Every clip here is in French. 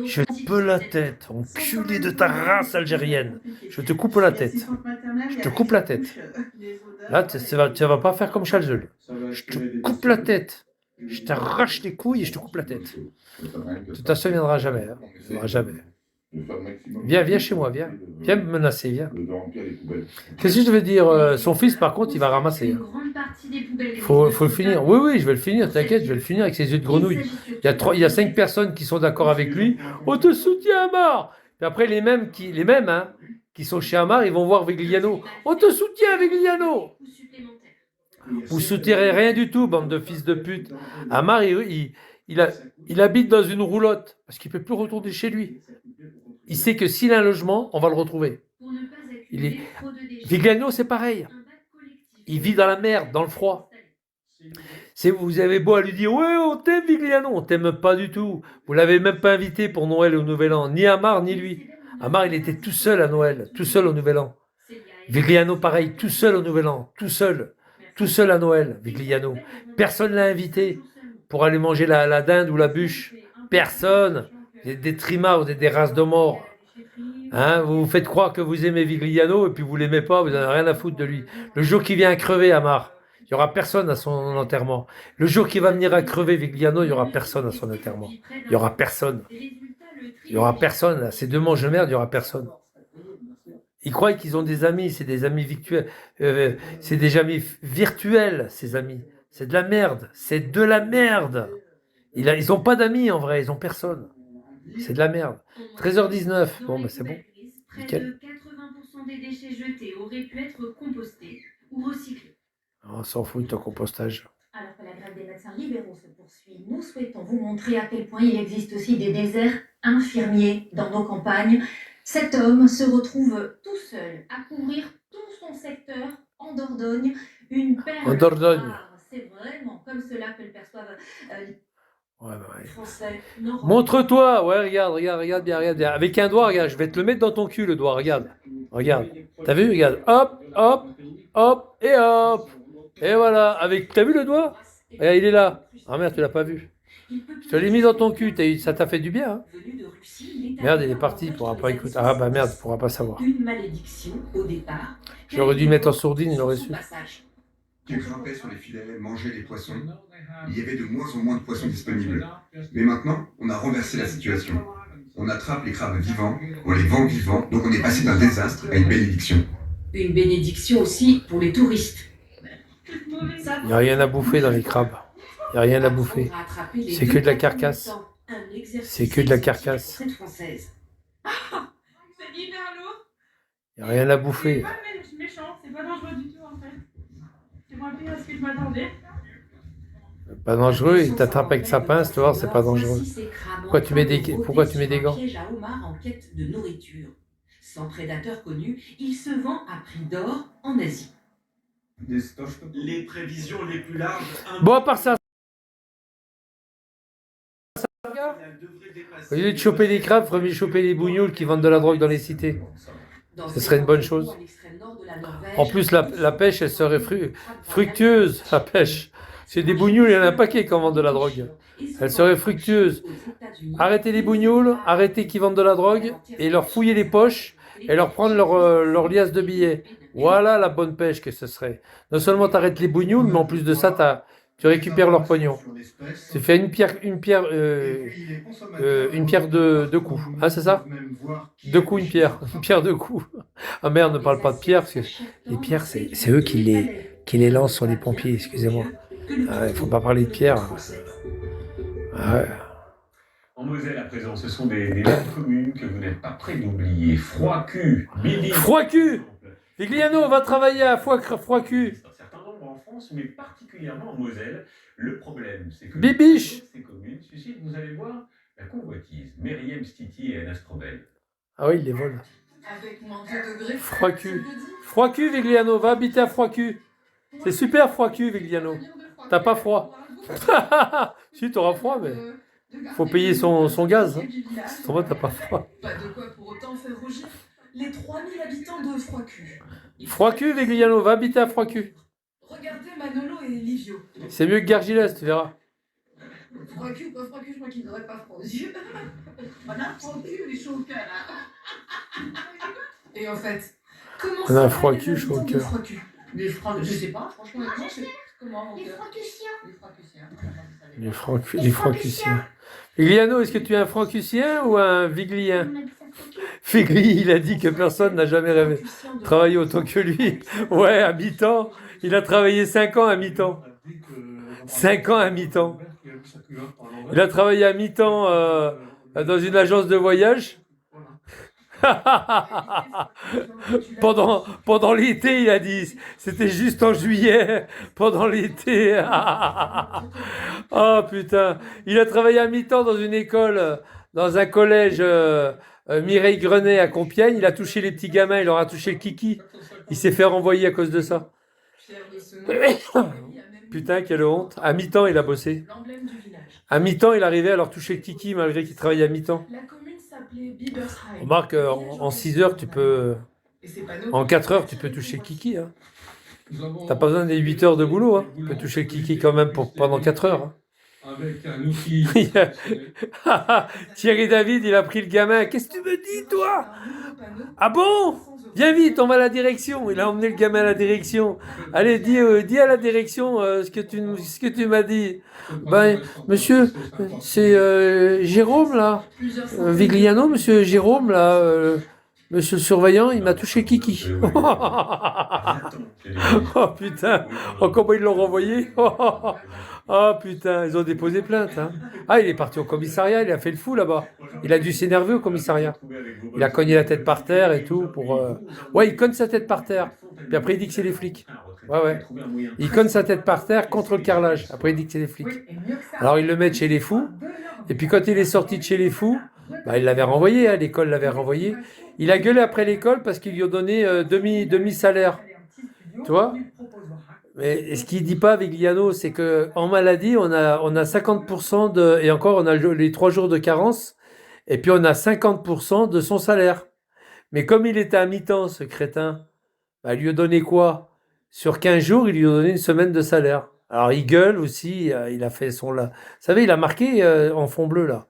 Je te peux la tête, enculé de ta race algérienne. Je te coupe la tête. Je te coupe la tête. Là, tu vas pas faire comme Chalzeul. Je te coupe la tête. Je t'arrache les couilles et je te coupe la tête. Tu t'en souviendras jamais. Hein. Tu viendras jamais. Viens chez moi, viens. Viens me menacer, viens. Qu'est-ce que je veux dire? Son fils, par contre, il va ramasser. Hein. Faut le finir. Oui, je vais le finir, t'inquiète, je vais le finir avec ses yeux de grenouille. Il y a 5 personnes qui sont d'accord avec lui. On te soutient, Amar. Et après, les mêmes, qui sont chez Amar, ils vont voir Vigliano. On te soutient, Vigliano. Vous soutirez rien du tout, bande de fils de pute. Amar, il habite dans une roulotte parce qu'il ne peut plus retourner chez lui. Il sait que s'il a un logement, on va le retrouver. Vigliano, c'est pareil. Il vit dans la merde, dans le froid. Vous avez beau à lui dire « Ouais, on t'aime, Vigliano !» On t'aime pas du tout. Vous l'avez même pas invité pour Noël ou Nouvel An. Ni Amar, ni lui. Amar, il était tout seul à Noël, tout seul au Nouvel An. Vigliano, pareil, tout seul au Nouvel An, tout seul à Noël, Vigliano. Personne l'a invité pour aller manger la dinde ou la bûche. Personne. Des trimards ou des races de mort. Hein, vous vous faites croire que vous aimez Vigliano et puis vous l'aimez pas, vous n'en avez rien à foutre de lui. Le jour qu'il vient à crever, Amar, il n'y aura personne à son enterrement. Le jour qu'il va venir à crever Vigliano, il n'y aura personne à son enterrement. Il n'y aura personne. Il n'y aura personne. Ces deux manches de merde, il n'y aura personne. Ils croient qu'ils ont des amis, c'est des amis virtuels. C'est des amis virtuels, ces amis. C'est de la merde. C'est de la merde. Ils n'ont pas d'amis en vrai, ils n'ont personne. C'est de la merde. 13h19. Bon, bah c'est bon. Nickel. Près de 80% des déchets jetés auraient pu être compostés ou recyclés. On s'en fout de ton compostage. Alors que la grève des médecins libéraux se poursuit, nous souhaitons vous montrer à quel point il existe aussi des déserts infirmiers dans nos campagnes. Cet homme se retrouve tout seul à couvrir tout son secteur en Dordogne. Une perle en Dordogne. rare. C'est vraiment comme cela que le perçoivent les Français. Montre-toi. Ouais, regarde bien. Avec un doigt, regarde, je vais te le mettre dans ton cul, le doigt, regarde. Regarde. T'as vu? Regarde. Hop, hop, hop, et hop. Et voilà. T'as vu le doigt? Regarde, il est là. Ah merde, tu l'as pas vu. Je te l'ai mis dans ton cul, ça t'a fait du bien, hein? Merde, il est parti, il pourra pas écouter. Ah bah merde, il pourra pas savoir. Une malédiction au départ. J'aurais dû mettre en sourdine, il aurait su. On grimpait sur les filets, mangeait les poissons. Il y avait de moins en moins de poissons disponibles. Mais maintenant, on a renversé la situation. On attrape les crabes vivants, on les vend vivants, donc on est passé d'un désastre à une bénédiction. Une bénédiction aussi pour les touristes. Il n'y a rien à bouffer dans les crabes. Il n'y a rien à bouffer. C'est que de la carcasse. C'est que de la carcasse. Il n'y a rien à bouffer. C'est méchant, c'est pas dangereux du tout en fait. C'est moins pire à ce que je m'attendais. Pas dangereux, il t'attrape avec sa pince, tu vois, c'est pas dangereux. Pourquoi tu mets des gants? À Omar en quête de nourriture. Sans prédateur connu, il se vend à prix d'or en Asie. Les prévisions les plus larges. Bon, à part ça, au lieu de choper des crabes, il faudrait mieux choper les bougnoules qui vendent de la drogue dans les cités. Ce serait une bonne chose. En plus, la pêche, elle serait fructueuse, la pêche. C'est des bougnoules, il y en a un paquet qui en vendent de la drogue. Elle serait fructueuse. Arrêtez les bougnoules, arrêtez qu'ils vendent de la drogue, et leur fouiller les poches, et leur prendre leur liasse de billets. Voilà la bonne pêche que ce serait. Non seulement tu arrêtes les bougnoules, mais en plus de ça, tu récupères leur pognon. Tu fais une pierre de coups. Ah, c'est ça? Deux coups, une pierre. Une pierre, deux coups. Ah merde, ne parle pas de pierre, parce que les pierres, c'est eux qui les lancent sur les pompiers, excusez-moi. Ah, il ne faut pas parler de pierre. Ah ouais. En Moselle, à présent, ce sont des communes que vous n'êtes pas prêts d'oublier. Froid-cul, Bibi. Froid-cul! Vigliano va travailler à Froid-cul. Un certain nombre en France, mais particulièrement en Moselle. Le problème, c'est que Bibiche! ces communes suscitent, vous allez voir, la convoitise. Meriem Stiti et Anastrobel. Ah oui, il les vole. Avec moins de degrés. Froid-cul. Froid-cul, Vigliano, va habiter à Froid-cul. C'est super Froid-cul, Vigliano. T'as pas froid. Si, t'auras froid, mais faut payer son gaz. Hein. Sinon, t'as pas froid. Pas de quoi pour autant faire rougir les 3000 habitants de Froid-Cul. Froid-Cul, Vigliano, va habiter à Froid-Cul. Regardez Manolo et Livio. C'est mieux que Gargilès, tu verras. Froid cul ou pas froid cul, je crois qu'il n'aurait pas froid aux yeux. On a froid au cul, il est chaud au cœur, là. Et en fait, comment On a ça froid s'appelle cul, les chaud au habitants de cœur. froid cul? Les froids, je sais pas, franchement, honnêtement, c'est comment mon Les cœur? francussiens. Les froids-cussiens. Les francussiens. Vigliano, est-ce que tu es un francussien ou un viglien? On a dit ça francussiens. Figli, il a dit que personne n'a jamais rêvé travailler autant que lui. Ouais, à mi-temps. Il a travaillé 5 ans à mi-temps. 5 ans à mi-temps. Il a travaillé à mi-temps dans une agence de voyage. Pendant l'été, il a dit. C'était juste en juillet. Pendant l'été. Oh putain. Il a travaillé à mi-temps dans une école, dans un collège Mireille Grenet à Compiègne. Il a touché les petits gamins. Il leur a touché le kiki. Il s'est fait renvoyer à cause de ça. Putain, quelle honte. À mi-temps, il a bossé. L'emblème du village. À mi-temps, il arrivait à leur toucher le kiki malgré qu'il travaillait à mi-temps. La commune s'appelait Bibersheim. Remarque, en 6 heures, tu peux. Et ces panneaux- En 4 heures, tu peux toucher le kiki. Hein. T'as pas besoin des 8 heures de boulot. Hein. Tu peux toucher le kiki quand même pendant 4 heures. Hein. Avec un outil. Thierry David, il a pris le gamin. Qu'est-ce que tu me dis, toi? Ah bon? Viens vite, on va à la direction. Il a emmené le gamin à la direction. Allez, dis à la direction ce que tu m'as dit. Ben, monsieur, c'est Jérôme, là. Vigliano, monsieur Jérôme, là. Monsieur le surveillant, il m'a touché Kiki. Oh putain. Oh, comment ils l'ont renvoyé? Oh putain, ils ont déposé plainte. Hein. Ah, il est parti au commissariat, il a fait le fou là-bas. Il a dû s'énerver au commissariat. Il a cogné la tête par terre et tout pour. Ouais, il cogne sa tête par terre. Puis après, il dit que c'est les flics. Ouais. Il cogne sa tête par terre contre le carrelage. Après, il dit que c'est les flics. Alors, ils le mettent chez les fous. Et puis, quand il est sorti de chez les fous, bah, il l'avait renvoyé, hein, l'école l'avait renvoyé. Il a gueulé après l'école parce qu'ils lui ont donné demi-salaire. Tu vois? Mais ce qu'il dit pas, Vigliano, c'est qu'en maladie, on a 50% de. Et encore, on a les 3 jours de carence. Et puis, on a 50% de son salaire. Mais comme il était à mi-temps, ce crétin, bah, il lui a donné quoi? Sur 15 jours, il lui a donné une semaine de salaire. Alors, il gueule aussi. Il a fait son. Vous savez, il a marqué en fond bleu, là.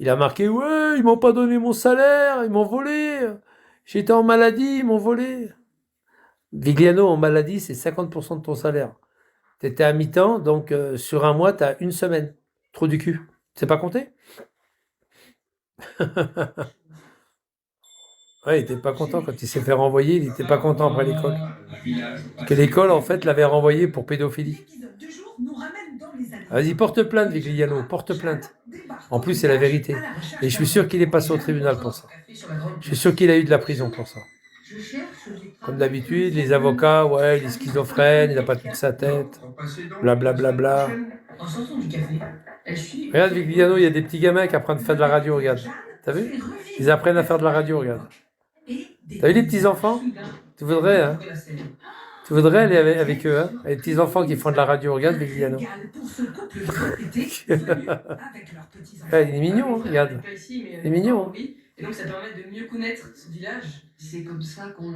Il a marqué, ouais, ils m'ont pas donné mon salaire, ils m'ont volé. J'étais en maladie, ils m'ont volé. Vigliano, en maladie, c'est 50% de ton salaire. Tu étais à mi-temps, donc sur un mois, tu as une semaine. Trou du cul. C'est pas compté? Ouais, il était pas content quand il s'est fait renvoyer, il était pas content après l'école. Parce que l'école, en fait, l'avait renvoyé pour pédophilie. Vas-y, porte plainte, Vigliano, porte plainte. En plus, c'est la vérité. Et je suis sûr qu'il est passé au tribunal pour ça. Je suis sûr qu'il a eu de la prison pour ça. Comme d'habitude, les avocats, ouais, il est schizophrène, il n'a pas toute sa tête, blablabla. Bla, bla. Regarde, Vigliano, il y a des petits gamins qui apprennent à faire de la radio, regarde. T'as vu? Ils apprennent à faire de la radio, regarde. T'as vu les petits-enfants? Tu voudrais, hein? Tu voudrais aller avec eux, hein? Les petits-enfants qui font de la radio, regarde, Vigliano. Il est mignon, hein, regarde. Il est mignon. Hein. Et donc ça permet de mieux connaître ce village. C'est comme ça qu'on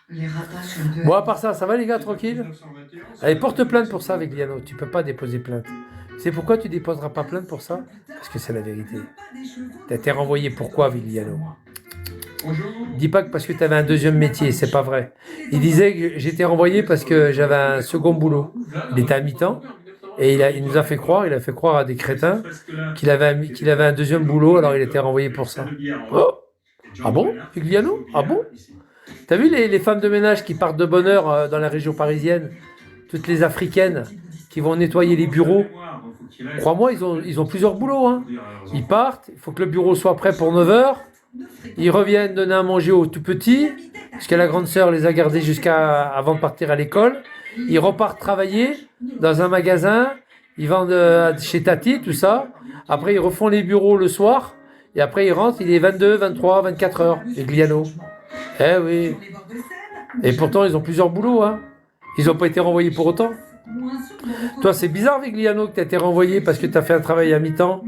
les rattache un peu. Bon, à part ça, ça va les gars, tranquille? Allez, porte plainte pour ça, Vigliano. Tu peux pas déposer plainte. Tu sais pourquoi tu déposeras pas plainte pour ça? Parce que c'est la vérité. T'as été renvoyé pourquoi, Vigliano? Dis pas que parce que tu avais un deuxième métier, c'est pas vrai. Il disait que j'étais renvoyé parce que j'avais un second boulot. Il était à mi-temps. Et il nous a fait croire, à des crétins qu'il avait un deuxième boulot, alors il était renvoyé pour ça. Oh. Ah bon, Vigliano? Ah bon? T'as vu les femmes de ménage qui partent de bonne heure dans la région parisienne? Toutes les africaines qui vont nettoyer les bureaux. Crois-moi, ils ont plusieurs boulots. Hein. Ils partent, il faut que le bureau soit prêt pour 9h. Ils reviennent donner à manger aux tout petits, parce que la grande sœur les a gardés avant de partir à l'école. Ils repartent travailler dans un magasin, ils vendent chez Tati, tout ça. Après, ils refont les bureaux le soir, et après, ils rentrent, il est 22, 23, 24 heures, les Gliano. Eh oui. Et pourtant, ils ont plusieurs boulots, hein. Ils n'ont pas été renvoyés pour autant. Toi, c'est bizarre, Vigliano, que tu as été renvoyé parce que tu as fait un travail à mi-temps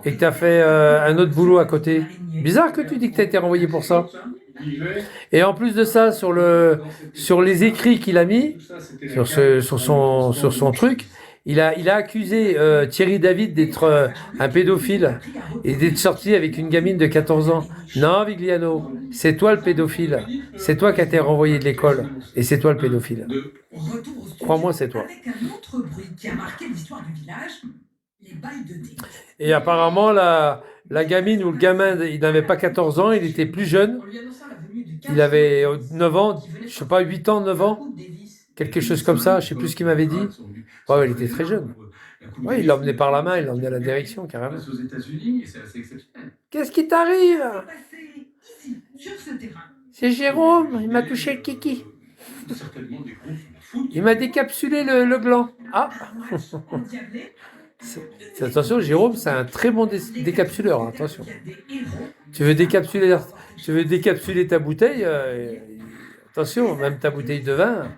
et que tu as fait un autre boulot à côté. Bizarre que tu dis que tu as été renvoyé pour ça. Et en plus de ça, sur les écrits qu'il a mis, sur son truc, il a accusé Thierry David d'être un pédophile et d'être sorti avec une gamine de 14 ans. Non, Vigliano, c'est toi le pédophile. C'est toi qui as été renvoyé de l'école. Et c'est toi le pédophile. Retour au studio Crois-moi, c'est toi. avec un autre bruit qui a marqué l'histoire du village, les balles de tennis. Et apparemment, la gamine ou le gamin, il n'avait pas 14 ans, il était plus jeune. On lui annonça la venue du Il avait 9 ans, je sais pas, 8 ans, 9 ans. Coupe Davis. Quelque chose comme ça, je sais plus ce qu'il m'avait dit. Ouais, il était très jeune. Ouais, il l'emmenait par la main, il l'emmenait à la direction, carrément. Aux États-Unis, c'est assez exceptionnel. Qu'est-ce qui t'arrive? Passé ici, sur ce terrain. C'est Jérôme, il m'a touché le kiki. Certainement des groupes sur la foot. Il m'a décapsulé le gland. Ah, Un match endiablé. attention, Jérôme, c'est un très bon décapsuleur, hein, attention. Il y a des héros. Tu veux décapsuler ta bouteille, attention, même ta bouteille de vin.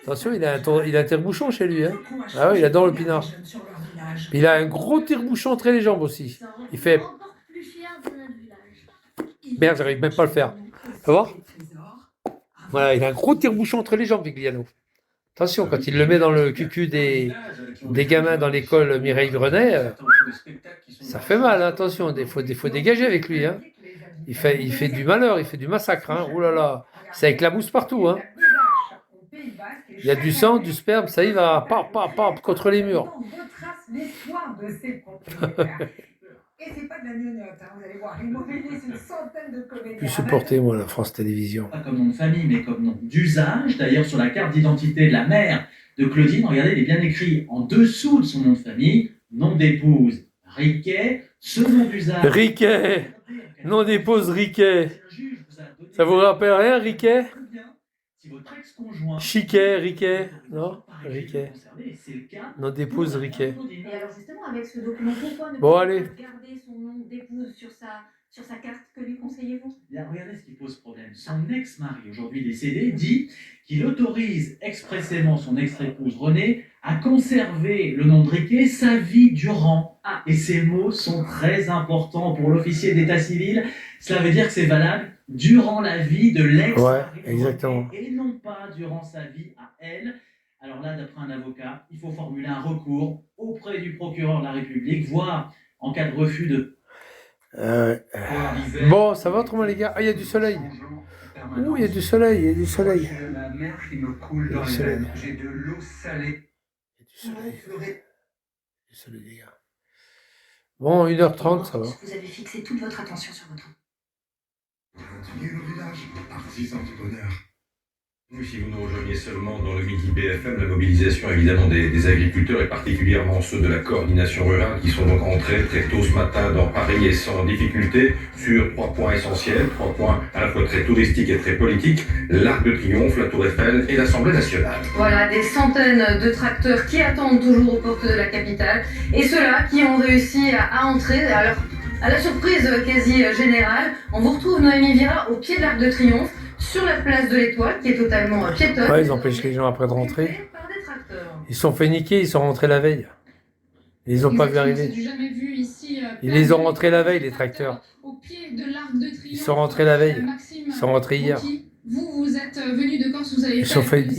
Attention, il a un tire-bouchon chez lui. Hein. Ah oui, il adore le pinard. Sur leur village. Il a un gros tire-bouchon entre les jambes aussi. Il fait... encore plus fier de notre village. Merde, j'arrive même pas à le faire. Tu vas voir? Voilà, il a un gros tire-bouchon entre les jambes, Vigliano. Attention, quand il le met dans le cucu des gamins dans l'école Mireille Grenet, ça fait mal, hein, attention, il faut dégager avec lui. Hein. Il fait du malheur, il fait du massacre. Hein. Ouh là là, ça éclabousse partout. Hein. Il y a du sang, du sperme, ça y va, pap, contre les murs. On retrace l'histoire de ces propriétaires. Et c'est pas de la gnognotte, hein, vous allez voir, ils mobilisent une centaine de comédiens. Plus supporté, moi, la France Télévisions. Pas comme nom de famille, mais comme nom d'usage. D'ailleurs, sur la carte d'identité de la mère de Claudine, regardez, il est bien écrit en dessous de son nom de famille, nom d'épouse Riquet, ce nom d'usage. Riquet, nom d'épouse Riquet. Ça vous rappelle rien, Riquet? Si votre ex-conjoint... Chiquet, Riquet, non? Riquet. Nom d'épouse Riquet. Et alors justement, avec ce document, pourquoi ne Bon, pas allez. garder son nom d'épouse sur sa carte? Que lui conseillez-vous? Bien, regardez ce qui pose problème. Son ex-mari, aujourd'hui décédé, dit qu'il autorise expressément son ex-épouse Renée à conserver le nom de Riquet sa vie durant. Ah. Et ces mots sont très importants pour l'officier d'état civil. Cela veut dire que c'est valable durant la vie de l'ex-mari. Ouais, exactement. Et non pas durant sa vie à elle. Alors là, d'après un avocat, il faut formuler un recours auprès du procureur de la République, voire en cas de refus de... Bon, ça va autrement les gars? Ah, il y a du soleil. Ouh, il y a du soleil, il y a du soleil. J'ai de la mer qui me coule dans les veines. J'ai de l'eau salée. Il y a du soleil. Du soleil, les gars. Bon, 1h30, ça va. Vous avez fixé toute votre attention sur votre... Continuez le village, artisan du bonheur. Oui, si vous nous rejoignez seulement dans le Midi BFM, la mobilisation évidemment des agriculteurs et particulièrement ceux de la coordination rurale qui sont donc rentrés très tôt ce matin dans Paris et sans difficulté sur 3 points essentiels, 3 points à la fois très touristiques et très politiques, l'Arc de Triomphe, la Tour Eiffel et l'Assemblée nationale. Voilà, des centaines de tracteurs qui attendent toujours aux portes de la capitale et ceux-là qui ont réussi à entrer. Alors, à la surprise quasi générale, on vous retrouve Noémie Vira au pied de l'Arc de Triomphe, sur la place de l'Étoile, qui est totalement piétonne. Ouais, ils empêchent les gens après de rentrer. Par des tracteurs. Ils se sont fait niquer, ils sont rentrés la veille. Ils les ont pas vu arriver. Ils les ont rentrés la veille, les tracteurs. Au pied de l'Arc de Triomphe. Ils sont rentrés la veille. Maxime, Ils sont rentrés hier. Vous êtes venu de Corse, vous avez Ils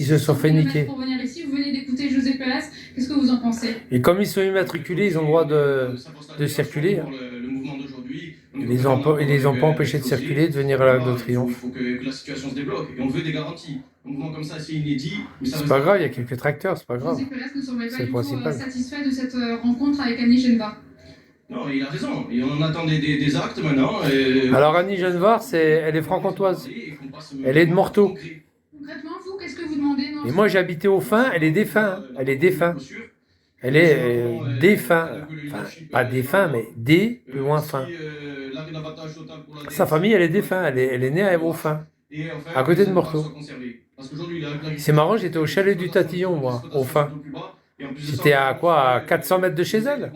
se sont fait niquer. Pour venir ici, vous venez d'écouter José Pérez. Qu'est-ce que vous en pensez? Et comme ils sont immatriculés, ils ont le droit de circuler. Hein. Le mouvement d'aujourd'hui. Ils les ont pas empêchés de circuler, de venir à l'Arc de Triomphe. Il faut que la situation se débloque. Et on veut des garanties. Un mouvement comme ça, c'est inédit. C'est pas grave, il y a quelques tracteurs, c'est pas grave. José Pérez ne semblait pas C'est le du tout principal. satisfait de cette rencontre avec Annie Geneva. Non, il a raison. Et on attend des actes maintenant. Et... Alors Annie Genevard, elle est franc-comtoise. Elle est de Morteau. Concrètement, vous, qu'est-ce que vous demandez? Et moi j'ai habité au Fin, elle est défunt. Elle est défunt. Elle est défunt. Enfin, pas défunt, mais D, plus loin fin. Sa famille, elle est défunt. Elle est née à Fin, à côté de Morteau. C'est marrant, j'étais au chalet du Tatillon, moi, au Fin. J'étais à quoi? À 400 mètres de chez elle?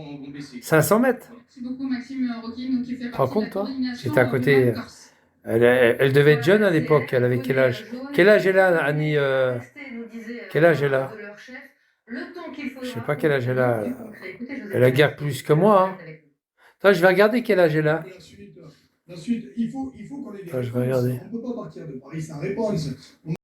500 mètres? Merci beaucoup, Maxime Roquin, donc qui fait Tu te rends partie de la compte, toi? coordination J'étais à côté. rurale Corse. Elle devait être jeune à l'époque. Elle avait quel âge? Quel âge elle a, Annie Quel âge elle a? Je sais pas quel âge elle a. Elle a guère plus que moi. Hein. Attends, je vais regarder quel âge elle a. Ensuite, il faut qu'on les Attends, je vais regarder. On ne peut pas partir de Paris sans réponse.